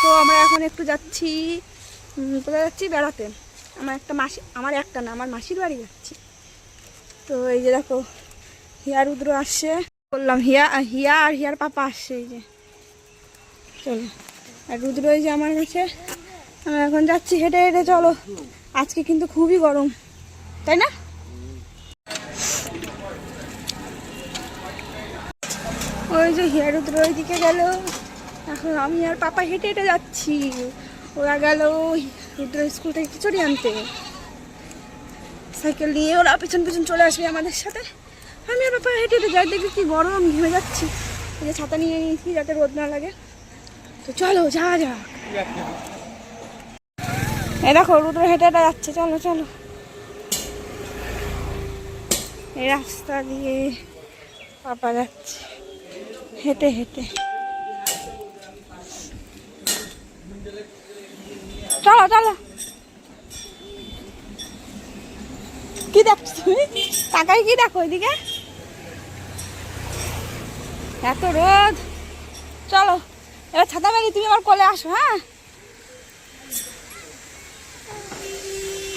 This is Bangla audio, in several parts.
দেখো আমরা এখন একটু যাচ্ছি, কোথায় যাচ্ছি বেড়াতে। আমার একটা না, আমার মাসির বাড়ি যাচ্ছি। তো এই যে দেখো হিয়া রুদ্র আসছে, বললাম হিয়া আর হিয়ার পাপা আসছে। এই যে চলো, আর রুদ্র এই যে আমার কাছে। আমরা এখন যাচ্ছি হেঁটে হেঁটে। চলো, আজকে কিন্তু খুবই গরম, তাই না? ওই যে হিয়া রুদ্র ওই দিকে গেল, এখন আমি আর পাপা হেঁটে হেঁটে যাচ্ছি। ওরা গেল রুদ্র স্কুল থেকে খিচুড়ি আনতে, সাইকেল নিয়ে ওরা পেছন পেছন চলে আসবে আমাদের সাথে। আমি আর পাপা হেঁটে হেঁটে যাই, দেখি কি গরম, ঘেমে যাচ্ছি। এই যে ছাতা নিয়ে নিয়েছি যাতে রোদ না লাগে। তো চলো যাওয়া যাক। এই দেখো রুদ্র হেঁটে হেঁটে যাচ্ছে, চলো চলো। এই রাস্তা দিয়ে পাপা যাচ্ছে হেঁটে হেঁটে। চলো চলো। কি দেখছো তুমি? তাকাই কি দেখো ওইদিকে? এত রোদ। চলো এবার ছাতা মেরে তুমি আমার কোলে আসো। হ্যাঁ,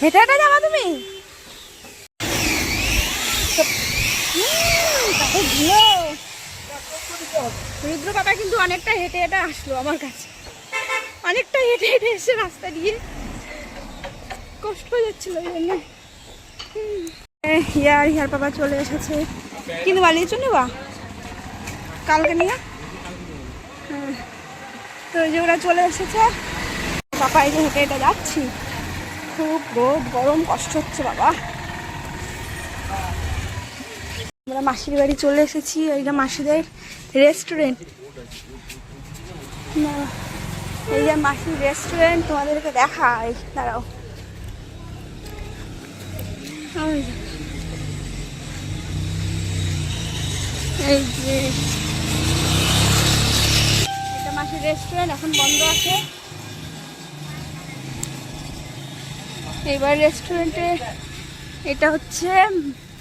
হেঁটে হেঁটে যাবা তুমি? রুদ্র বাবা কিন্তু অনেকটা হেঁটে হেঁটে আসলো আমার কাছে, অনেকটা হেঁটে হেঁটে এসে রাস্তা দিয়ে কষ্ট হয়ে যাচ্ছিল ওই জন্য। হিয়ার হিয়ার বাবা চলে এসেছে, কিন্তু বানিয়েছো নেবা কালকে নিয়ে। হ্যাঁ, তো ওই যে ওরা চলে এসেছে। বাবা এই যে হেঁটে হেঁটে যাচ্ছি, খুব রোদ গরম, কষ্ট হচ্ছে বাবা। আমরা মাসির বাড়ি চলে এসেছি। এইটা মাসিদের রেস্টুরেন্ট, এই যে মাসির রেস্টুরেন্ট তোমাদেরকে দেখাই, দাঁড়াও। এই যে এটা মাসির রেস্টুরেন্ট, এখন বন্ধ আছে। এইবার রেস্টুরেন্টে এটা হচ্ছে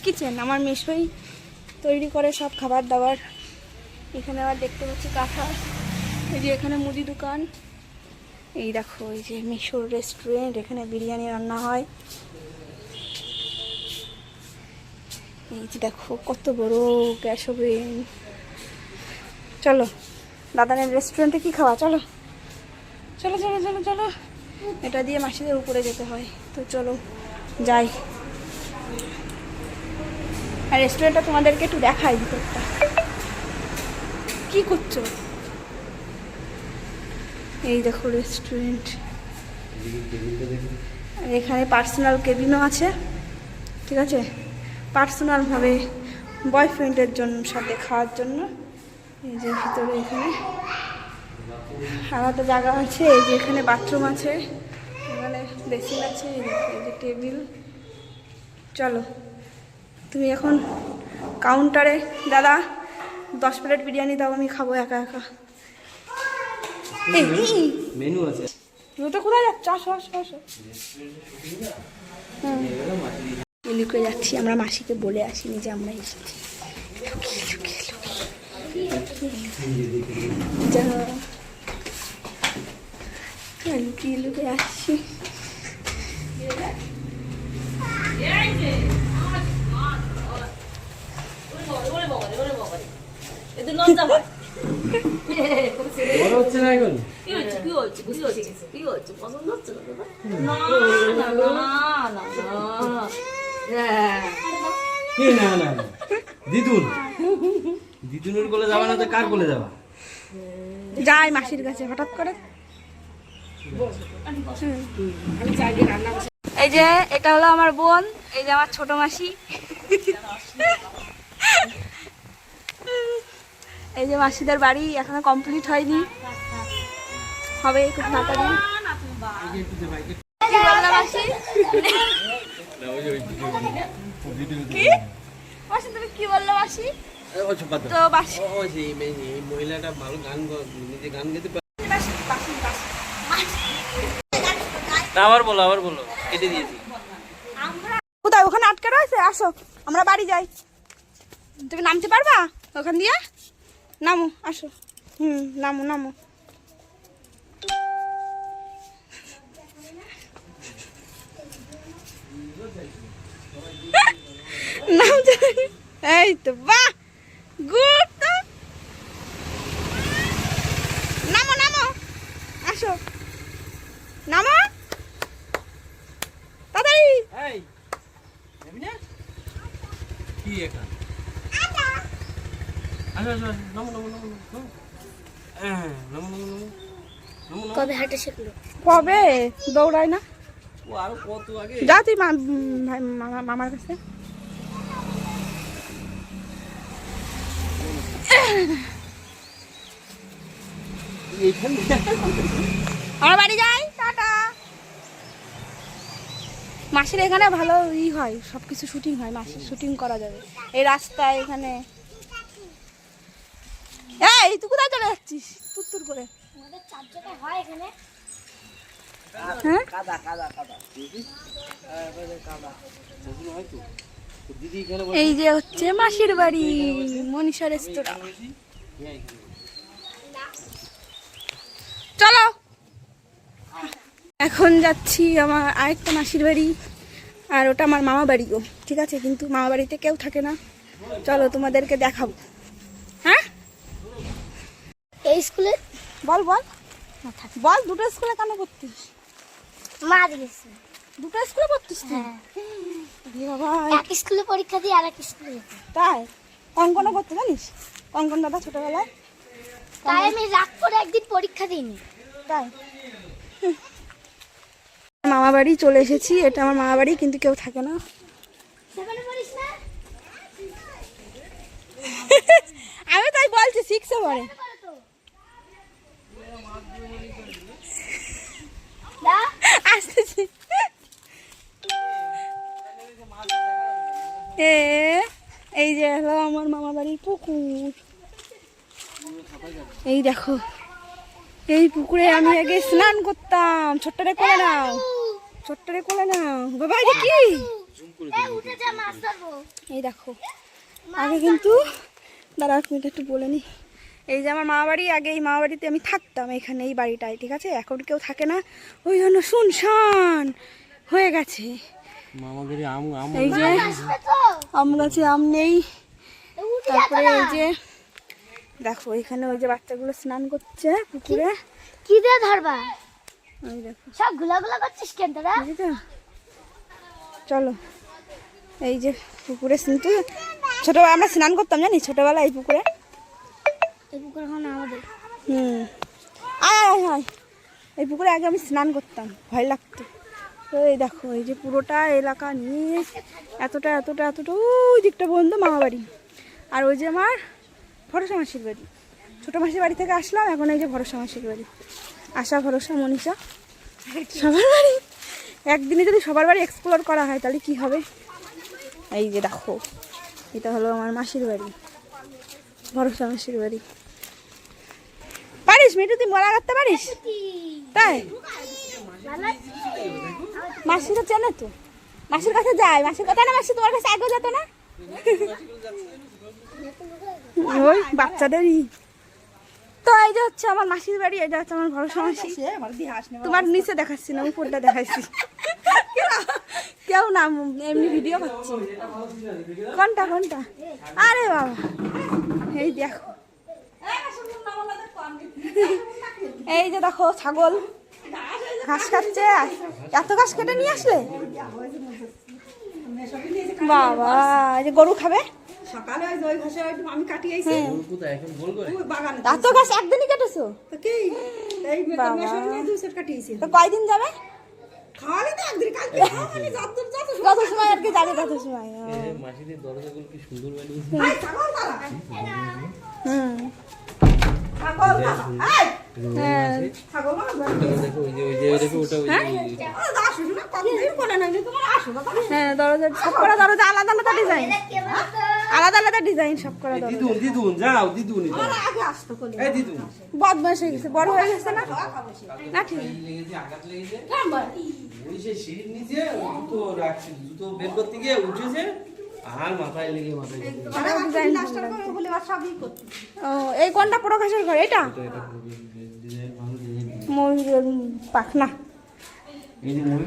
কিচেন, আমার মেশোই তৈরি করে সব খাবার দাবার। এখানে আবার দেখতে পাচ্ছি কাঁথা। এই যে এখানে মুদি দোকান। এই দেখো এই যে মেশোর রেস্টুরেন্ট, এখানে বিরিয়ানি রান্না হয়। এই যে দেখো কত বড় গ্যাস ওভেন। চলো দাদানের রেস্টুরেন্টে কি খাওয়া, চলো চলো চলো চলো চলো। এটা দিয়ে মাসিদের উপরে যেতে হয়, তো চলো যাই। আর রেস্টুরেন্টটা তোমাদেরকে একটু দেখাই ভিতরটা। কি করছো? এই দেখো রেস্টুরেন্ট, আর এখানে পার্সোনাল কেবিনও আছে, ঠিক আছে, পার্সোনালভাবে বয়ফ্রেন্ডের জন্য সাথে খাওয়ার জন্য। এই যে ভিতরে এখানে আলাদা জায়গা আছে। এই যে এখানে বাথরুম আছে, এখানে বেসিন আছে, এই যে টেবিল। চলো তুমি এখন কাউন্টারে, দাদা 10 প্লেট বিরিয়ানি দাও, আমি খাবো একা একা। মেনু আছে। তুমি তো কোথায় যাচ্ছ? আসো আসো আসো। লুকিয়ে যাচ্ছি, আমরা মাসিকে বলে আসিনি যে আমরা এসেছি। লুকিয়ে লুকিয়ে আসছি। দিদুনের কোলে যাবা না তো কার কোলে যাবা? যাই মাসির কাছে হঠাৎ করে। এই যে এটা হলো আমার বোন, এই যে আমার ছোট মাসি। এই যে মাসিদের বাড়ি এখনো কমপ্লিট হয়নি, হবে খুব তাড়াতাড়ি। কি বললাম মাসি? কি মাসি তুমি কি বললো মাসি? তো মহিলাটা ভালো গান গাইতে পারে। আবার বলো কেটে দিয়েছি। কোথায় ওখানে আটকে রয়েছে? আসো আমরা বাড়ি যাই। তুমি নামতে পারবা ওখান দিয়ে? নামো, আসো। নামো নামো। এই তো বাহ, গুড তো। নামো নামো, আসো নামো তাড়াতাড়ি। এই যাবি না কি এখন? আসো আসো আসো, নামো নামো নামো নামো। নামো নামো নামো নামো নামো। কবে হাঁটা শিখলো? কবে দৌড়ায় না? ও আরো কত আগে। যা তুই মামার কাছে। এইখানে আমার বাড়ি যাই, টাটা। মাসির এখানে ভালো হয়, সবকিছু শুটিং হয়, মাসির শুটিং করা যাবে এই রাস্তায় এখানে। এই তুই কোথায় চলে যাচ্ছিস তুত্তুর করে? আমাদের 4 জায়গায় হয় এখানে। হ্যাঁ কাদা কাদা কাদা দেখি কাদা বুঝলি হয়তো তো দিদি এখানে বসে এই যে হচ্ছে মাসির বাড়ি, মনীষা রেস্তোরাঁ। চলো এখন যাচ্ছি আমার আরেকটা মাসির বাড়ি, আর ওটা আমার মামা বাড়িও, ঠিক আছে, কিন্তু মামা বাড়িতে কেউ থাকে না। চলো তোমাদেরকে দেখাবো। হ্যাঁ এই স্কুলে বল বল বল, দুটো স্কুলে কেন পড়তিস? মা দিয়েছে। দুটো স্কুলে পড়তিস তুই? হ্যাঁ, এ বাবা, এক স্কুলে পরীক্ষা দিয়ে আর এক স্কুলে যেত। তাই কঙ্কনও করতে জানিস? কঙ্কন দাদা ছোটবেলায়। তাই আমি রাগ করে একদিন পরীক্ষা দিইনি। তাই মামা বাড়ি চলে এসেছি, এটা আমার মামা বাড়ি, কিন্তু কেউ থাকে না। সেখানে পড়িস না? আমি তাই বলছি, শিখছে পরে। না আসতেছি। এই যে হলো আমার মামা বাড়ির পুকুর। এই দেখো, এই পুকুরে আমি আগে স্নান করতাম। ছোট্টরে কোলে নাও, ছোট্টরে কোলে নাও। বাবা এটা কি? এই উঠে যা, মাছ ধরবো। এই দেখো, আগে কিন্তু দাঁড়া এক মিনিট একটু বলে নি। এই যে আমার মামা বাড়ি, আগে এই মামা বাড়িতে আমি থাকতাম, এখানে এই বাড়িটায়, ঠিক আছে। এখন কেউ থাকে না, ওই জন্য শুনশান হয়ে গেছে। মামাগিরি আম আম এই যে আসবে তো? আম গাছে আম নেই। উঠে যা তারপরে তোরা। এই যে দেখো, এখানে ওই যে বাচ্চাগুলো স্নান করছে পুকুরে। কি দিয়ে ধরবা? ওই দেখো, সব ঘোলাঘোলা করছিস কেন তোরা? বুঝলি তো? চলো, এই যে পুকুরে কিন্তু ছোটবেলা আমরা স্নান করতাম, জানিস, ছোটবেলায় এই পুকুরে। এই পুকুর এখন আমাদের। আয় আয় আয়, এই পুকুরে আগে আমি স্নান করতাম, ভয় লাগতো। তো এই দেখো, এই যে পুরোটা এলাকা নিয়ে এতটা এতটা এতটা ওই দিকটা পর্যন্ত মামা বাড়ি। আর ওই যে আমার ভরসা মাসির বাড়ি। ছোটো মাসির বাড়ি থেকে আসলাম, এখন এই যে ভরসা মাসির বাড়ি। আশা, ভরসা, মনীষা, সবার বাড়ি। একদিনে যদি সবার বাড়ি এক্সপ্লোর করা হয় তাহলে কি হবে। এই যে দেখো, এটা হলো আমার মাসির বাড়ি, ভরসা মাসির বাড়ি। পারিস মিঠু, তুই মরা করতে পারিস? তাই মাসিরা চেনে তো, মাসির কাছে যায়। মাসির কথা না, মাসি তোমার কাছে আগেও যেত না? ওই বাচ্চাদেরই তো। এই যে হচ্ছে আমার মাসির বাড়ি, এটা হচ্ছে আমার ভরসা মাসি। তোমার নিচে দেখাচ্ছি না, উপরটা দেখাচ্ছি। কেউ না, এমনি ভিডিও করছি। কোনটা কোনটা? আরে বাবা, এই দেখো, এই যে দেখো ছাগল ঘাস খাচ্ছে। এত ঘাস কেটে নিয়ে আসলে বাবা, এই যে গরু খাবে। সকালে ওই ঘাসে আমি কাটিয়েছি কোথায় এখন বল করে বাগানে। এত ঘাস একদিনই কেটেছো? তো কি এই বাবা। মেশিন নিয়ে দুই সেট কাটিয়েছি। তো কয়দিন যাবে? খাওয়ালে তো একদিন কালকে খাওয়ালে যতদূর যত কত সময় আর কি যাবে, কত সময়? মাসিদের দরজাগুলো কি সুন্দর বানিয়েছে। এই ছাগল তারা হুম, ছাগল তারা এই হ্যাঁ। ছাগল না দেখো ওই যে দেখো ওটা ওই যে আসো না কতদিন করে নাই তোমার আসো বাবা। হ্যাঁ, দরজা সব করা দরজা আলাদা আলাদা ডিজাইন, আলাদা আলাদা ডিজাইন সব করা দরজা। দিদুন দিদুন যাও দিদুন আমার আগে আসতো কোলে। এই দিদুন বদমাস হয়ে গেছে, বড় হয়ে গেছে না? না ঠিক লেগেছে আঘাত লেগেছে কেমন ওই সে সিঁড়ির নিচে জুতো রাখছে, জুতো বের করতে গিয়ে উঠেছে আর মাথায় লেগে মাথায় লেগে তারা ডিজাইন প্লাস্টার করে বলে আর সবই করতে। ও, এই কোনটা প্রকাশের ঘর? এটা এটা খুবই ডিজাইন ভালো ডিজাইন। ময়ূরের পাখনা। এই যে ময়ূর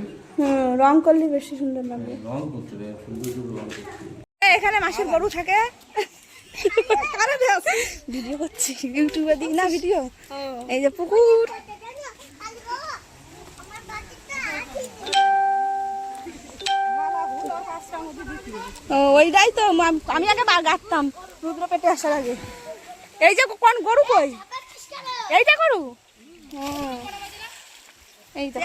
রং করলে বেশি সুন্দর লাগবে। রং করতে হবে সুন্দর সুন্দর রং করতে হবে। এখানে মাসের গরু থাকে। ভিডিও করছি, ইউটিউবে দিই না ভিডিও। এই যে পুকুর, ওইটাই তো আমি আগে গাঁততাম রুদ্র পেটে আসার আগে। এই যে কোন গরু, কই এইটা গরু? এইটা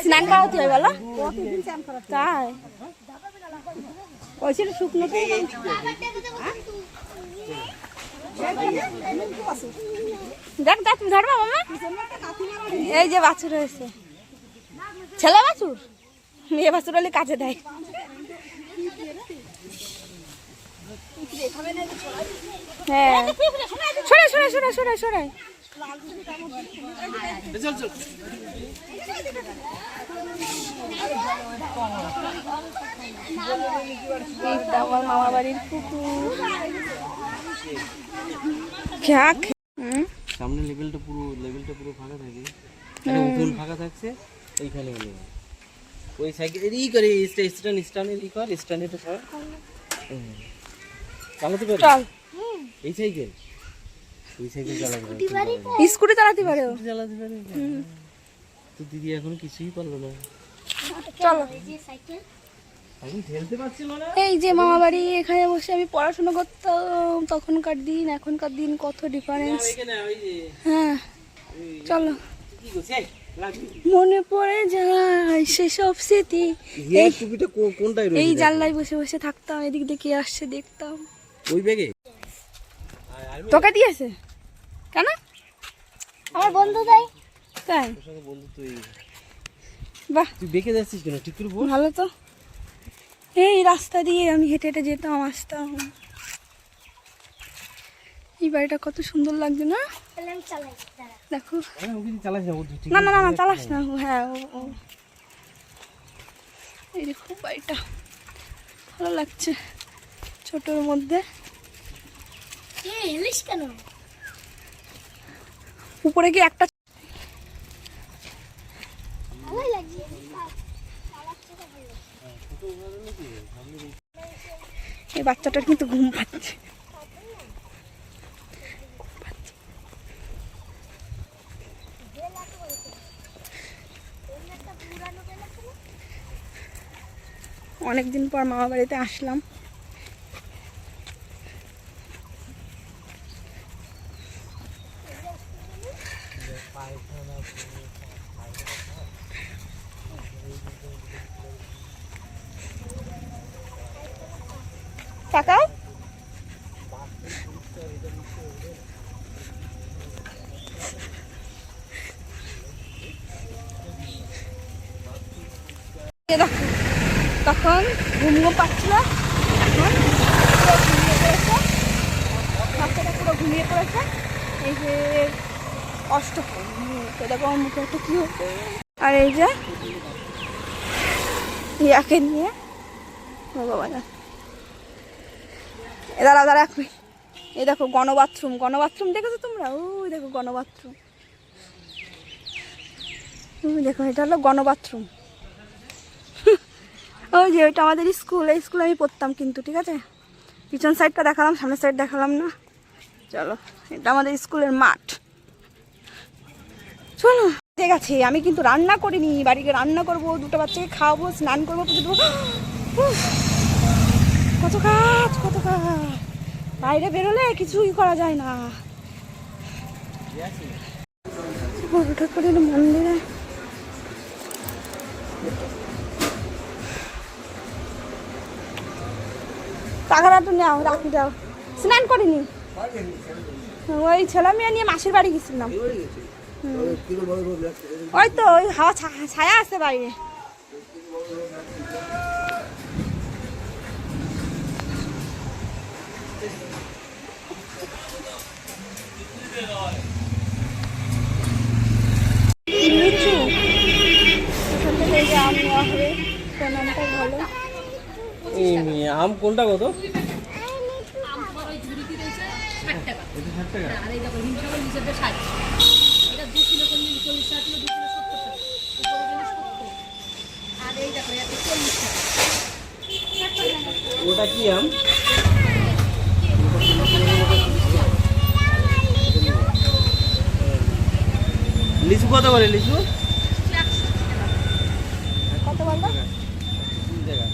স্নান করাতে হয় বলো? তাই ওই ছিল শুকনো। দেখ দেখ, তুমি ধরবা মামা? এই যে বাছুর হয়েছে, ছেলে বাছুর, মেয়ে বাছুর হলে কাজে দেয়। হ্যাঁ, সরাই সরাই সরাই সরাই সরাই। আমার মামা বাড়ির পুকুর। সামনে লেভেলটা পুরো ফাঁকা থাকে, উঠোন ফাঁকা থাকছে এইখানে। ওই সাইকেল এই করে স্ট্যান্ডের ই কর, স্ট্যান্ডে তো কর। চালাতে পারে এই সাইকেল? ওই সাইকেল চালাতে পারে, স্কুটি চালাতে পারে, চালাতে পারে। তো দিদি এখন কিছুই পারলো না। চলো, এখন ঠেলতে পারছিল না। এই যে মামা বাড়ি, এখানে বসে আমি পড়াশোনা করতাম তখনকার দিন, এখনকার দিন কত ডিফারেন্স। হ্যাঁ চলো, মনে পড়ে যায় সেসব স্মৃতি। এই জানলায় বসে বসে থাকতাম, এদিক দিয়ে কে আসছে দেখতাম। ওই ব্যাগে তোকে দিয়েছে কেন? আমার বন্ধু দেয়। তাই? বন্ধু তুই বাহ, তুই বেঁকে যাচ্ছিস কেন? ঠিক করে বল। ভালো তো। এই রাস্তা দিয়ে আমি হেঁটে হেঁটে যেতাম, আসতাম। এই বাড়িটা কত সুন্দর লাগছে না? দেখো, না না না না, চালাস না। হ্যাঁ, ও এই দেখো বাড়িটা ভালো লাগছে, ছোটর মধ্যে। কেন উপরে কি একটা এই বাচ্চাটার কিন্তু ঘুম পাচ্ছে। অনেকদিন পর মামা বাড়িতে আসলাম। তাকাও, দেখো তখন ঘুমিয়ে পাচ্ছিল, এখন পুরো ঘুমিয়ে পড়েছে, বাচ্চাটা পুরো ঘুমিয়ে পড়েছে। এই যে অষ্টপ্রহর, দেখো আমার মুখে একটা কি হচ্ছে। আর এই যে ইয়াকে নিয়ে বাবা, দাঁড়া দাঁড়া, এই দেখো গণবাথরুম। গণবাথরুম দেখেছো তোমরা? ওই দেখো গণবাথরুম, দেখো এটা হলো গণবাথরুম। ওই যে ওইটা আমাদের স্কুল, এই স্কুলে আমি পড়তাম কিন্তু, ঠিক আছে? পিছন সাইডটা দেখালাম, সামনের সাইড দেখালাম না। চলো, এটা আমাদের স্কুলের মাঠ। চলো, ঠিক আছে। আমি কিন্তু রান্না করিনি, বাড়িতে রান্না করবো, দুটো বাচ্চাকে খাওয়াবো, স্নান করবো, পুজো দেবো। কত কাজ, কত কাজ, বাইরে বেরোলে কিছুই করা যায় না। বড় ঠাকুরের মন্দিরে টাকাটা তো নেও, রাখি দাও। স্নান করিনি, ওই ছেলে মেয়ে নিয়ে মাসির বাড়ি গেছিলাম। ওই তো ওই হাওয়া ছায়া আছে বাইরে। লিচু, এখান থেকে এই যে আম নেওয়া হবে, কোন আমটা ভালো? আম কোনটা কত? এই দেখো এটা 40 টাকা। ওটা কি আম? লিচু কত করে লিচু? কত বলতো? 3 টাকা।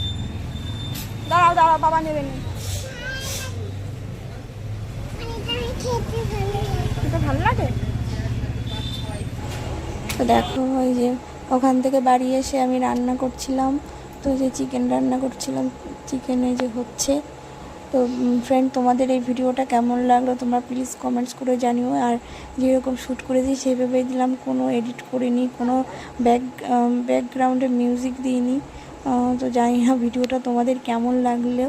দাঁড়াও দাঁড়াও, বাবা নেবে নি। এটা ভালো লাগে। তো দেখো ওই যে ওখান থেকে বাড়ি এসে আমি রান্না করছিলাম, তো যে চিকেন রান্না করছিলাম, চিকেনে যে হচ্ছে। তো ফ্রেন্ড, তোমাদের এই ভিডিওটা কেমন লাগলো তোমরা প্লিজ কমেন্টস করে জানিও। আর যেরকম শ্যুট করেছি সেইভাবেই দিলাম, কোনো এডিট করিনি, কোনো ব্যাকগ্রাউন্ডে মিউজিক দিইনি। তো জানি না ভিডিওটা তোমাদের কেমন লাগলো।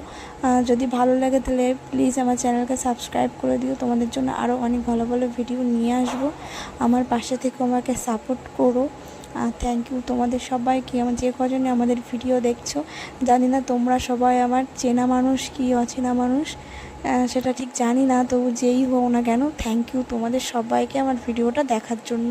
যদি ভালো লাগে তাহলে প্লিজ আমার চ্যানেলকে সাবস্ক্রাইব করে দিও। তোমাদের জন্য আরও অনেক ভালো ভালো ভিডিও নিয়ে আসবো। আমার পাশে থেকে আমাকে সাপোর্ট করো। থ্যাংক ইউ তোমাদের সবাইকে, আমার যে কজনে আমাদের ভিডিও দেখছো। জানি না তোমরা সবাই আমার চেনা মানুষ কি অচেনা মানুষ, সেটা ঠিক জানি না, তবু যেই হোক না কেন থ্যাংক ইউ তোমাদের সবাইকে আমার ভিডিওটা দেখার জন্য।